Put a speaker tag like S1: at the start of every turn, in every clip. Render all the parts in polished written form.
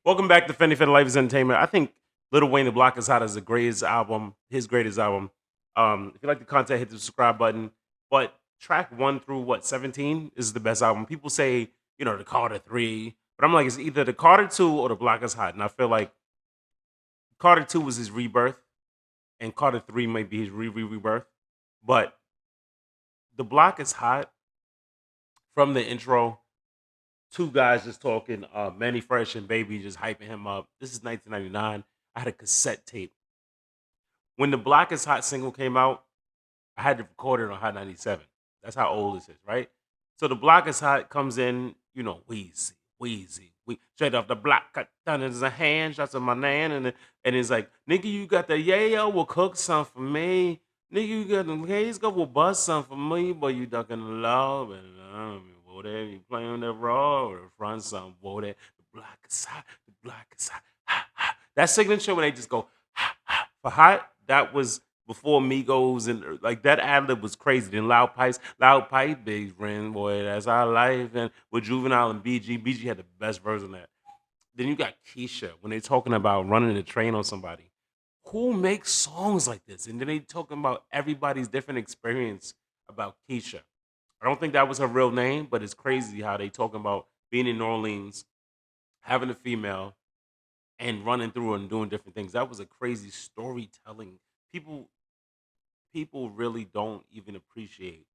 S1: Welcome back to Fenny Life is Entertainment. I think Little Wayne the Block is Hot is the greatest album, his greatest album. If you like the content, hit the subscribe button. But track 1 through 17 is the best album. People say, the Carter 3, but I'm like, it's either the Carter 2 or the Block is Hot. And I feel like Carter 2 was his rebirth, and Carter 3 might be his rebirth. But the Block is Hot from the intro, two guys just talking, Manny Fresh and Baby just hyping him up. This is 1999. I had a cassette tape. When the Block is Hot single came out, I had to record it on Hot 97. That's how old this is, right? So the Block is Hot comes in, Wheezy. Straight off the block, cut down in his hand, shots of my nan, and it's like, nigga, you got the yayo, will cook some for me. Nigga, you got the haze go will bust some for me, but you ducking the law, and whatever you playing the raw or the front some, whatever. The Block is hot, the Block is hot, ha, ha. That signature when they just go ha, ha, for hot, that was before Migos and like that ad lib was crazy. Then Loud Pipes, big friend, boy, that's our life. And with Juvenile and BG had the best version of that. Then you got Keisha when they're talking about running the train on somebody. Who makes songs like this? And then they talking about everybody's different experience about Keisha. I don't think that was her real name, but it's crazy how they talking about being in New Orleans, having a female, and running through and doing different things. That was a crazy storytelling. People people really don't even appreciate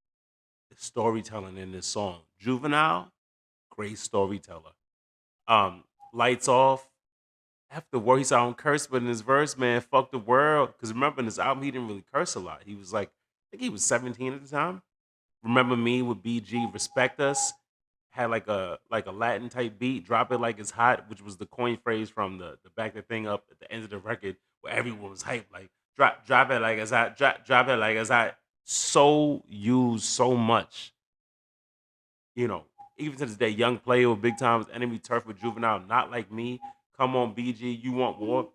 S1: the storytelling in this song. Juvenile, great storyteller. Lights off. After the word, he said, I don't curse, but in his verse, man, fuck the world. Because remember, in this album, he didn't really curse a lot. He was like, I think he was 17 at the time. Remember Me with BG, Respect Us, had like a Latin type beat, Drop It Like It's Hot, which was the coin phrase from the back the thing up at the end of the record where everyone was hyped, like drop it like it's hot, drop it like it's hot. So used so much, you know, even to this day, Young Player with Big Times, Enemy Turf with Juvenile, Not Like Me, Come On BG, You Want War.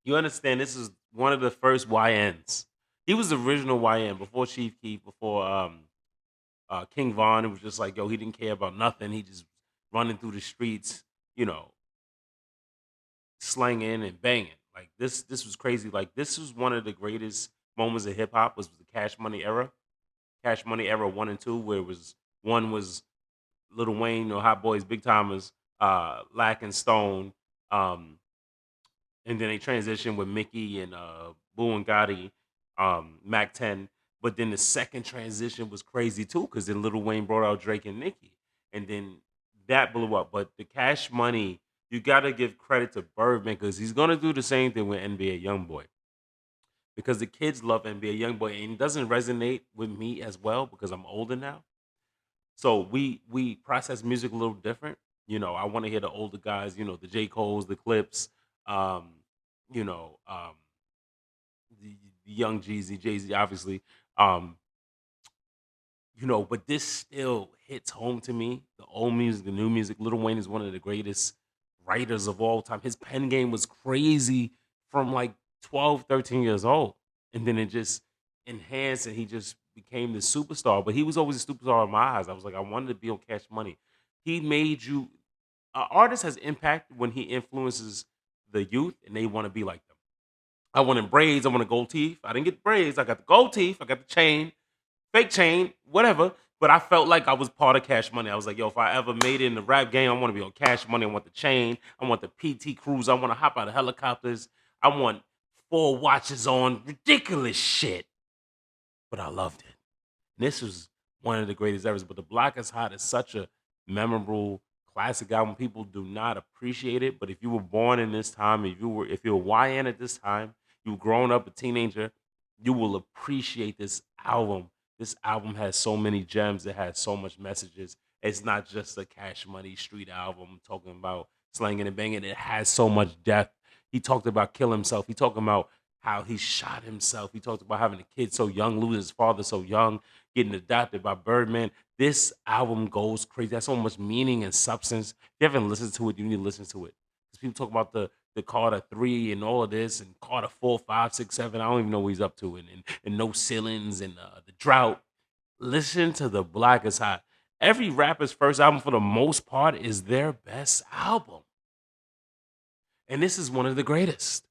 S1: You understand this is one of the first YNs. He was the original YN before Chief Keef, before King Von. It was just like, yo, he didn't care about nothing. He just running through the streets, you know, slanging and banging. Like this was crazy. Like this was one of the greatest moments of hip hop was the Cash Money era. Cash Money era 1 and 2, where it was one was Little Wayne, Hot Boys, Big Timers, Lack and Stone, um, and then they transitioned with Mickey and Boo and Gotti, Mac 10. But then the second transition was crazy too, because then Little Wayne brought out Drake and Nicki, and then that blew up. But the Cash Money, you got to give credit to Birdman because he's gonna do the same thing with NBA YoungBoy because the kids love NBA YoungBoy, and it doesn't resonate with me as well because I'm older now. So we process music a little different. I want to hear the older guys, the J. Cole's, the Clips, um, you know, the young Jeezy, Jay Z, obviously. Um, but this still hits home to me. The old music, the new music. Lil Wayne is one of the greatest writers of all time. His pen game was crazy from like 12, 13 years old. And then it just enhanced and he just became the superstar. But he was always a superstar in my eyes. I was like, I wanted to be on Cash Money. He made you, an artist has impact when he influences the youth and they want to be like them. I wanted braids. I wanted gold teeth. I didn't get braids. I got the gold teeth. I got the chain, fake chain, whatever. But I felt like I was part of Cash Money. I was like, yo, if I ever made it in the rap game, I want to be on Cash Money. I want the chain. I want the PT Cruise. I want to hop out of helicopters. I want 4 watches on. Ridiculous shit. But I loved it. And this was one of the greatest ever. But The Block is Hot is such a memorable classic album. People do not appreciate it. But if you were born in this time, if you were YN at this time, you were growing up a teenager, you will appreciate this album. This album has so many gems. It has so much messages. It's not just a Cash Money street album talking about slanging and banging. It has so much depth. He talked about killing himself. He talking about how he shot himself. He talked about having a kid so young, losing his father so young, getting adopted by Birdman. This album goes crazy. There's so much meaning and substance. If you haven't listened to it, you need to listen to it. Because people talk about the Carter 3 and all of this, and Carter 4, 5, 6, 7. I don't even know what he's up to, and No Ceilings and the Drought. Listen to The Block is Hot. Every rapper's first album, for the most part, is their best album. and this is one of the greatest.